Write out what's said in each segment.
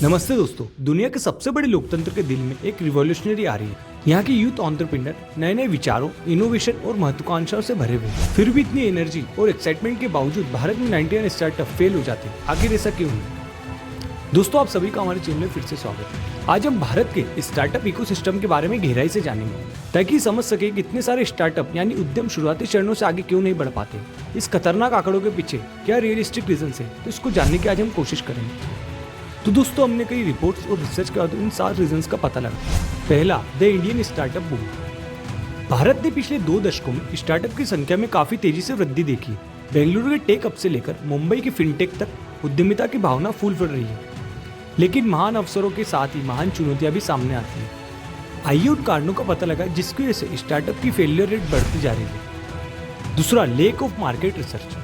नमस्ते दोस्तों, दुनिया के सबसे बड़े लोकतंत्र के दिल में एक रिवॉल्यूशनरी आ रही है। यहाँ की यूथ एंटरप्रेन्योर नए नए विचारों, इनोवेशन और महत्वाकांक्षाओं से भरे हुए हैं। फिर भी इतनी एनर्जी और एक्साइटमेंट के बावजूद भारत में 99 स्टार्टअप फेल हो जाते हैं। आखिर ऐसा क्यों है? दोस्तों, आप सभी का हमारे चैनल में फिर से स्वागत है। आज हम भारत के स्टार्टअप इकोसिस्टम के बारे में गहराई से जानेंगे ताकि समझ सके कि इतने सारे स्टार्टअप यानी उद्यम शुरुआती चरणों से आगे क्यों नहीं बढ़ पाते। इस खतरनाक आंकड़ों के पीछे क्या रियलिस्टिक रीजन है, तो इसको जानने की आज हम कोशिश करेंगे। तो दोस्तों, हमने कई रिपोर्ट्स और रिसर्च के बाद इन 7 रीजंस का पता लगा। पहला, the Indian startup boom. Bharat ने पिछले 2 दशकों में स्टार्टअप की संख्या में काफी तेजी से वृद्धि देखी। बेंगलुरु के टेक हब से लेकर मुंबई की फिनटेक तक उद्यमिता की भावना फूल फल रही है। लेकिन महान अवसरों के साथ ही महान चुनौतियां भी सामने आती हैं। आइए उन कारणों का पता लगा जिसकी वजह से स्टार्टअप की फेलियर रेट बढ़ती जा रही है। दूसरा, lake of market research.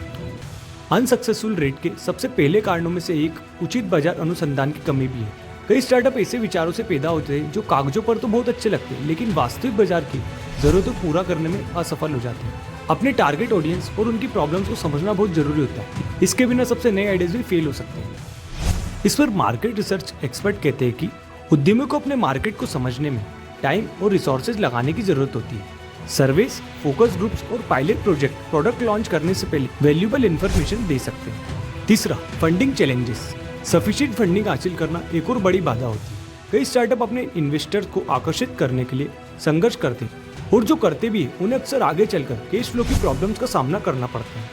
Unsuccessful rate के सबसे पहले कारणों में से एक उचित बाजार अनुसंधान की कमी भी है। कई स्टार्टअप ऐसे विचारों से पैदा होते हैं जो कागजों पर तो बहुत अच्छे लगते हैं, लेकिन वास्तविक बाजार की जरूरतों को पूरा करने में असफल हो जाते हैं। अपने टारगेट ऑडियंस और उनकी प्रॉब्लम्स को समझना बहुत जरूरी होता है। इसके बिना सबसे नए आइडियाज भी फेल हो सकते हैं। इस पर मार्केट रिसर्च एक्सपर्ट कहते हैं कि उद्यमियों को अपने मार्केट को समझने में टाइम और रिसोर्सेज लगाने की जरूरत होती है। सर्वेस, फोकस ग्रुप्स और पायलट प्रोजेक्ट प्रोडक्ट लॉन्च करने से पहले वैल्यूएबल इंफॉर्मेशन दे सकते हैं। तीसरा, फंडिंग चैलेंजेस। सफिशिएंट फंडिंग हासिल करना एक और बड़ी बाधा होती है। कई स्टार्टअप अपने इन्वेस्टर्स को आकर्षित करने के लिए संघर्ष करते हैं और जो करते भी हैं उन्हें अक्सर आगे चलकर कैश फ्लो की प्रॉब्लम्स का सामना करना पड़ता है।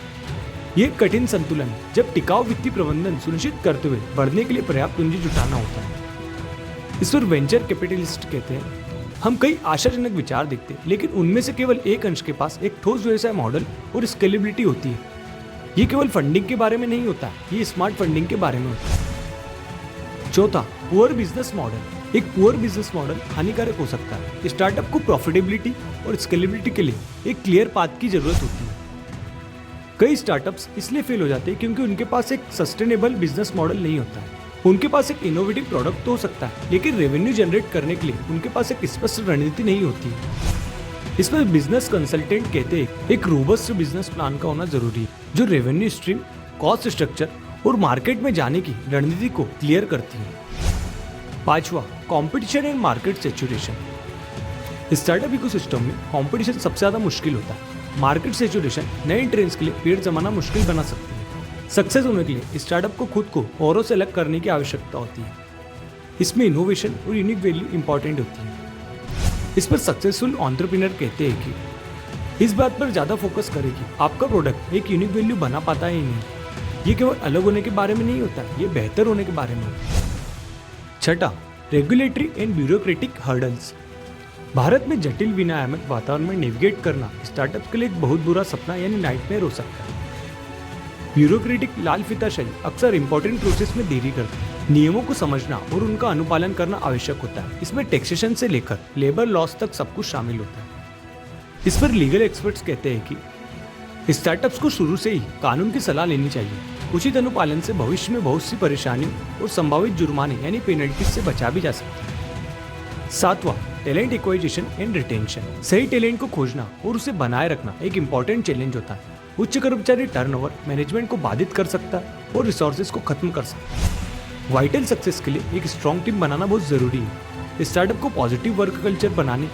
ये एक कठिन संतुलन है जब टिकाऊ वित्तीय प्रबंधन सुनिश्चित करते हुए बढ़ने के लिए पर्याप्त पूंजी जुटाना होता है। इस पर वेंचर कैपिटलिस्ट कहते हैं, हम कई आशाजनक विचार देखते हैं, लेकिन उनमें से केवल एक अंश के पास एक ठोस व्यवसाय मॉडल और स्केलेबिलिटी होती है। ये केवल फंडिंग के बारे में नहीं होता, ये स्मार्ट फंडिंग के बारे में होता है। चौथा, पुअर बिजनेस मॉडल। एक पुअर बिजनेस मॉडल हानिकारक हो सकता है। स्टार्टअप को प्रॉफिटेबिलिटी और स्केलेबिलिटी के लिए एक क्लियर पाथ की जरूरत होती है। कई स्टार्टअप्स इसलिए फेल हो जाते हैं क्योंकि उनके पास एक सस्टेनेबल बिजनेस मॉडल नहीं होता है। उनके पास एक इनोवेटिव प्रोडक्ट तो हो सकता है, लेकिन रेवेन्यू जनरेट करने के लिए उनके पास एक स्पष्ट रणनीति नहीं होती है। इसमें बिजनेस कंसल्टेंट कहते हैं एक रोबस्ट बिजनेस प्लान का होना जरूरी है जो रेवेन्यू स्ट्रीम, कॉस्ट स्ट्रक्चर और मार्केट में जाने की रणनीति को क्लियर करती है। पांचवा, competition and market saturation. Startup ecosystem में कंपटीशन सबसे ज्यादा मुश्किल होता है। मार्केट सैचुरेशन नए ट्रेंड्स के लिए पेड़ जमाना मुश्किल बना सकती है। सक्सेस होने के लिए स्टार्टअप को खुद को औरों से अलग करने की आवश्यकता होती है। इसमें इनोवेशन और यूनिक वैल्यू इंपॉर्टेंट होती है। इस पर सक्सेसफुल एंटरप्रेन्योर कहते हैं कि इस बात पर ज्यादा फोकस करें कि आपका प्रोडक्ट एक यूनिक वैल्यू बना पाता है या नहीं। ये केवल अलग होने के बारे में नहीं होता, ये बेहतर होने के बारे में होता है। छठा, regulatory and bureaucratic hurdles. Bharat में जटिल विनियामक वातावरण में नेविगेट करना स्टार्टअप के लिए एक बहुत बुरा सपना यानी नाइटमेयर हो सकता है। ब्यूरोक्रेटिक लाल फीता शैली अक्सर इंपॉर्टेंट प्रोसेस में देरी करती है। नियमों को समझना और उनका अनुपालन करना आवश्यक होता है। इसमें टैक्सेशन से लेकर लेबर लॉस तक सब कुछ शामिल होता है। इस पर लीगल एक्सपर्ट्स कहते हैं कि स्टार्टअप्स को शुरू से ही कानून की सलाह लेनी चाहिए। उचित अनुपालन से भविष्य में बहुत सी परेशानियों और संभावित जुर्माने यानी पेनल्टी से बचा भी जा सकता है। सातवां, टैलेंट एक्वाइजिशन एंड रिटेंशन। सही टैलेंट को खोजना और उसे बनाए रखना एक इंपॉर्टेंट चैलेंज होता है। उच्च कर्मचारी टर्नओवर मैनेजमेंट को बाधित कर सकता है और रिसोर्सेज को खत्म कर सकता है। वाइटल सक्सेस के लिए एक स्ट्रॉन्ग टीम बनाना बहुत जरूरी है। स्टार्टअप को पॉजिटिव वर्क कल्चर बनाने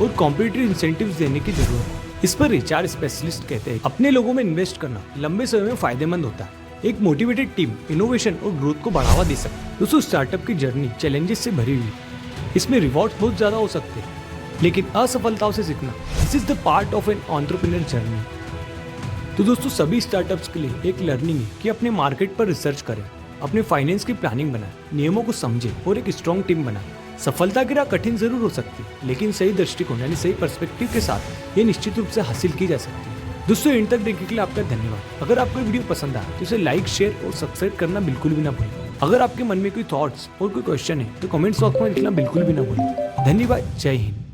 और कॉम्पिटिटिव इंसेंटिव्स देने की जरूरत है। इस पर एचआर स्पेशलिस्ट कहते हैं अपने लोगों में इन्वेस्ट करना लंबे समय में फायदेमंद होता है। एक मोटिवेटेड टीम इनोवेशन और ग्रोथ को बढ़ावा दे सकती है। दोस्तों, स्टार्टअप की जर्नी चैलेंजेस से भरी हुई है। इसमें रिवॉर्ड्स बहुत ज्यादा हो सकते हैं, लेकिन असफलताओं से सीखना this is the part of an entrepreneur journey. तो दोस्तों, सभी स्टार्टअप्स के लिए एक लर्निंग है कि अपने मार्केट पर रिसर्च करें, अपने फाइनेंस की प्लानिंग बनाएं, नियमों को समझें और एक स्ट्रॉन्ग टीम बनाएं। सफलता की राह कठिन जरूर हो सकती है, लेकिन सही दृष्टिकोण यानी सही पर्सपेक्टिव के साथ ये निश्चित रूप से हासिल की जा सकती है। दोस्तों, इन तक देखने के लिए आपका धन्यवाद। अगर आपको वीडियो पसंद आया तो इसे लाइक, शेयर और सब्सक्राइब करना बिल्कुल भी ना भूलें। अगर आपके मन में कोई थॉट्स और कोई क्वेश्चन है तो कमेंट्स बॉक्स में लिखना बिल्कुल भी ना भूलें। धन्यवाद। जय हिंद।